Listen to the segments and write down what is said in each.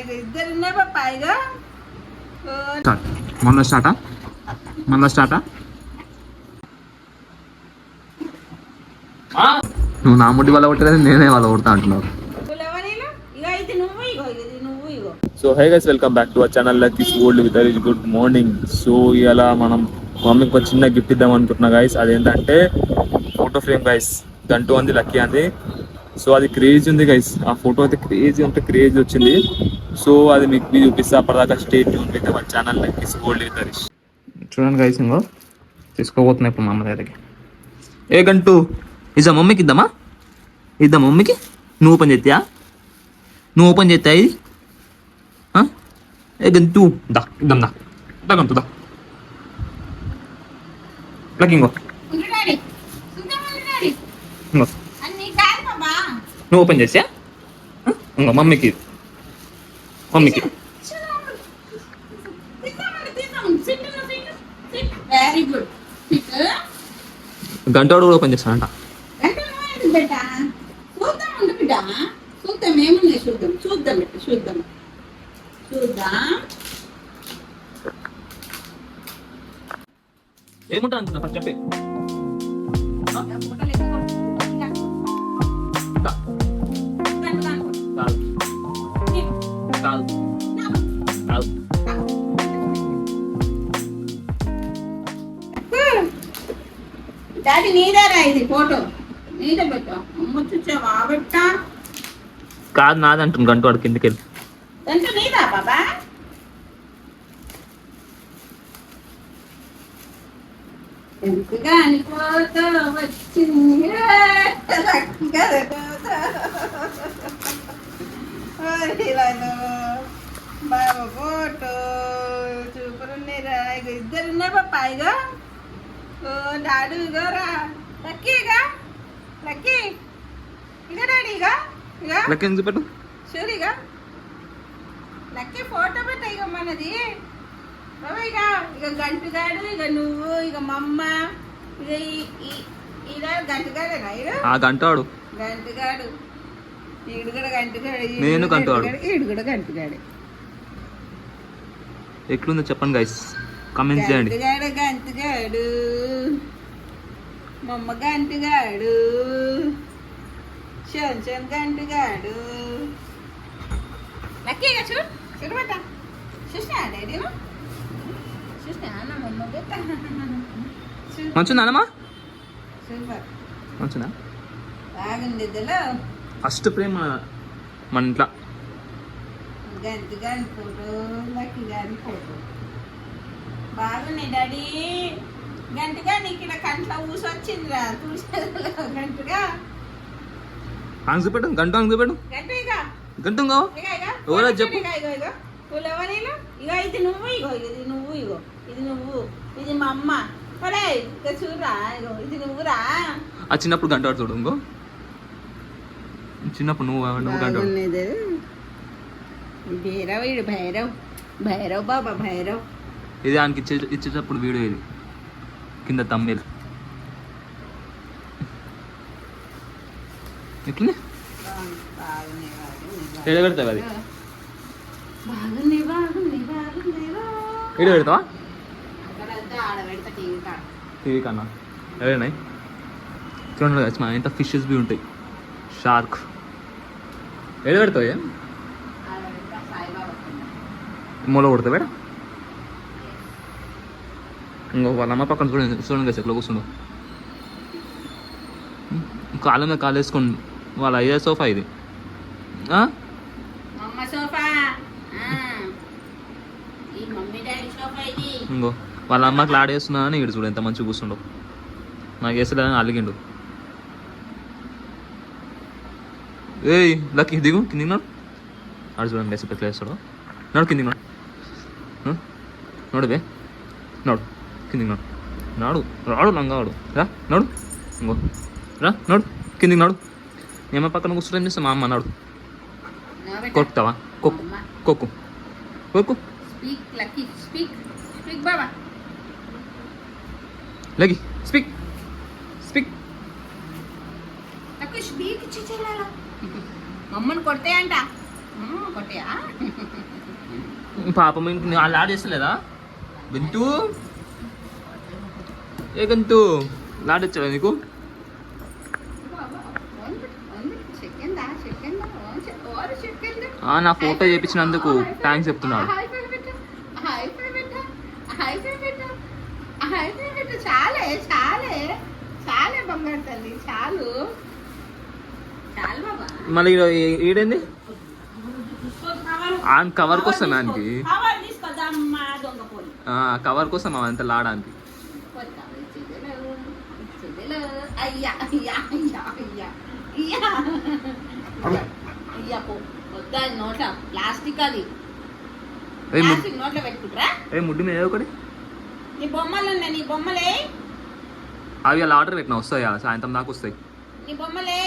ఇద్దరు పైగా మళ్ళా స్టార్టా నువ్వు నా ముడ్డి వల్ల కొట్టలేదు, నేనే వాళ్ళ కొడతా అంటున్నావు. So hi guys, welcome back to our channel Lucky's world with very good morning. So ఇలా మనం మమ్మీకి ఒక చిన్న గిఫ్ట్ ఇద్దాం అనుకుంటున్నా గైస్. అదేంటంటే ఫోటో ఫ్రేమ్ గైస్. గంటూ అంది, లక్కీ అంది. సో అది క్రేజ్ ఉంది గైస్. ఆ ఫోటో అయితే క్రేజ్ వచ్చింది. సో అది మీకు చూపిస్తా. అప్పటిదాకా stay tune with our channel Lucky's world with Harish. చూడండి గైస్, ఇంకో తీసుకోబోతున్నాయి ఇప్పుడు మా అమ్మ దగ్గరికి. ఏ గంటూ, ఇద్దాం మమ్మీకి, ఇద్దామా మమ్మీకి. నువ్వు ఓపెన్ చేస్తాయా ఇది? ఏ గంటూ దా, ఇద్దాం దా గంటూ దా. లక్కీ ఇంకో నువ్వు ఓపెన్ చేసా. ఇంకో మమ్మీకి గంటోడు కూడా ఓపెన్ చేస్తానంట. ఏముంటా అనుకున్నా ఫస్ట్ చెప్పే. డాడీ నీదేరా ఇది ఫోటో? నీదే పెట్టా. అమ్మ చూసావా పెట్టా? కాదు నాది అంటుంది గంట. వాడు కిందకి వెళ్ళి అంటే నీదా బాబా? ఎంతగా అనుకోతో వచ్చింది బాబా ఫోటో చూపరున్నారా? ఇద్దరున్నా పైగా. డాడీ ఇగోరా, లక్కీగా లక్కీ ఇక డాడీ ఇక చూపెట్టు. చూరిగా లక్కీ ఫోటో పెట్ట. ఇక మనది ఇక గంటుగాడు, ఇక నువ్వు, ఇక మా అమ్మ, ఇక ఈడ గంటుగాడేనా? గంటాడు గంటుగాడు, ఈడు కూడా గంటుగాడు, నేను గంటుగాడు, ఈడు కూడా గంటుగాడు. ఎట్లుందో చెప్పండి గైస్, కామెంట్ చేయండి. గంటుగాడు మా అమ్మ గంటుగాడు, షోన్ గంటుగాడు. లక్కీగా చూడబట్ట చూసినా డాడీ, చూసినా నా మమ్మ మంచుందానమ్మా? సూపర్, మంచుందా? బాగుంది. ఇద్దరు ఫస్ట్ ప్రేమ మన ఇంట్లో. గంటి గాని ఫోటో, లక్కీ గాని ఫోటో బాగున్నాయి డాడీ. గంటగా నీకు ఇలా కంట్లో ఊసొచ్చిందిరా చూసేదా? గంటగా చూపెట్టు, గంట చూపెట్టు, గంటుంగో ఎవరో చెప్పు. ఇగో ఇగో ఇది నువ్వు, ఇగో ఇది నువ్వు, ఇగో ఇది నువ్వు, ఇది మా అమ్మ. ఒరే ఇక చూడరా, ఇగో ఇది నువ్వురా. ఆ చిన్నప్పుడు గంట చూడు, ఇంకో చిన్నప్పుడు నువ్వు గంట. భైరవ్, ఇడు భైరవ్ బాబా భైరవ్. ఇది ఆయనకి ఇచ్చేటప్పుడు వీడియో, ఇది కింద తమ్మిల్ ఎట్లనే పెడతావు. అది వీడియో పెడతావా? టీవీ కన్నా ఎవరైనా చూడండి మా ఇంత ఫిషెస్ బి ఉంటాయి. షార్క్ ఏదో పెడతావు? మూల కొడతావు బేడ. ఇంకో వాళ్ళ అమ్మ పక్కన చూడండి కదా ఎట్లా కూర్చుండు. కాళ్ళ మీద కాలు వేసుకోండి. వాళ్ళ అయ్యే సోఫా ఇది. ఇంకో వాళ్ళ అమ్మకి లాడేస్తున్నా అని ఇక్కడ చూడు ఎంత మంచిగా కూర్చుండవు. నాకు వేస్తలేదని అలిగిండు. ఏయ్ లక్కీ దిగు, కిందికి నాడు. ఆడు చూడండి వేసి ఎట్లా వేస్తాడు. నాడు కిందికి నాడు, నడు బే నాడు, కిందికి నాడు, రాడు లంగాడు రా, నడు ఇంకో రా, నడు కిందికి నాడు. ఏమో పక్కన కూర్చోడం చేస్తే మా అమ్మ నాడు. కొట్టుతావా? కొక్కు కొక్కు కొక్కు లగి స్పీక్ స్పీక్. మమ్మల్ని కొడతాయంట. కొట్టియా పాపం ఇంక వాళ్ళు ఆడేస్తలేదా గంతు ఏ గంతు లాడొచ్చావా నీకు నా ఫోటో చేయించినందుకు థ్యాంక్స్ చెప్తున్నాడు. చాలే చాలే చాలే బంగారు తల్లి చాలు చాలు బాబా. మళ్ళీ ఈడేంది ఆన్ కవర్ కోసం ఆయనకి కవర్ కోసం అంత లాడానికి అయ్యా అయ్యా అయ్యా అయ్యా అయ్యా అయ్యా వద్దా నోట్ల ప్లాస్టిక్ అది ప్లాస్టిక్ నోట్లో పెట్టుకుంటారా ముడ్డి మీద ఒకటి నీ బొమ్మలు ఉన్నాయి నీ బొమ్మలే అవి అలా ఆర్డర్ పెట్టినా వస్తాయా సాయంత్రం దాకా వస్తాయి నీ బొమ్మలే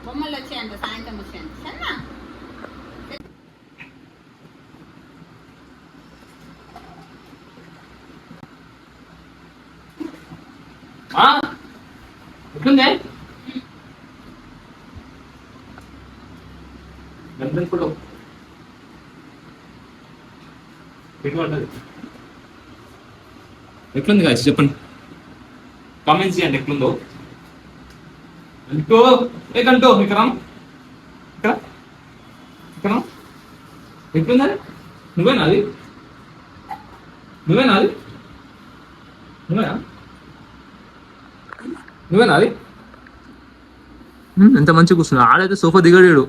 బొమ్మలు వచ్చాయంట సాయంత్రం వచ్చాయంట సరేనా ఎట్లుందే ఎట్లుంది కాదు చెప్పండి కామెంట్స్ చేయండి ఎట్లుందో గంటో ఏ గంటో ఇక్కడ ఇక్కడ ఇక్కడ ఎట్లుంది నువ్వేనా అది నువ్వేనా అది నువ్వేనా నువ్వేనా అది ఎంత మంచిగా కూర్చున్నాడు ఆడైతే సోఫా దిగడాడు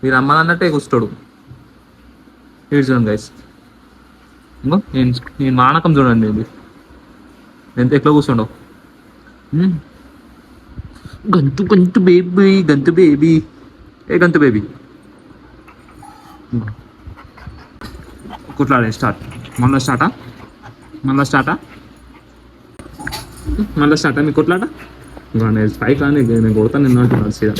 మీరు అమ్మాలన్నట్టే కూర్చోడు ఇటు చూడండి గైస్ ఇంకో నేను మానకం చూడండి ఇది ఎంత ఎట్లా కూర్చోండవు గంతు గంతు బేబీ గంతు బేబీ ఏ గంతు బేబీ కుట్లాడే స్టార్ట్ మళ్ళీ స్టార్టా మీ కొట్లాట నేను స్పై కానీ నేను కొడతాను నిన్న అంటున్నాను సీదా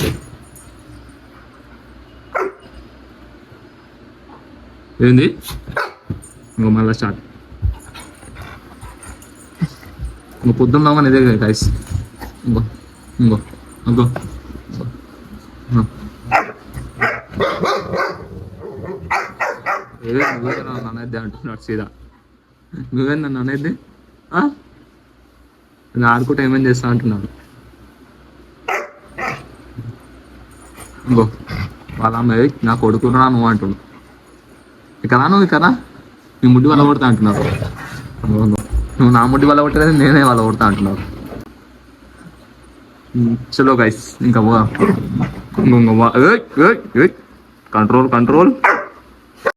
ఏంది ఇంకో మళ్ళీ స్టార్ట్ ఇంకో పొద్దున్న ఇదే గైస్ ఇంకో ఇంకో ఇంకో నువ్వే నన్ను అనేది అంటున్నాడు సీదా నువ్వే నన్ను అనేది నేను ఆడుకుంటే ఏమేమి చేస్తా అంటున్నాను ఇంకో వాళ్ళ అమ్మాయి నా కొడుకురా నువ్వు అంటున్నావు ఇక్కడ నీ ముడ్డి వల్ల కొడతా అంటున్నారు నువ్వు నా ముడ్డి వల్ల కొట్టలేదు నేనే వాళ్ళ కొడతా అంటున్నావు చలో గైస్ ఇంకా కంట్రోల్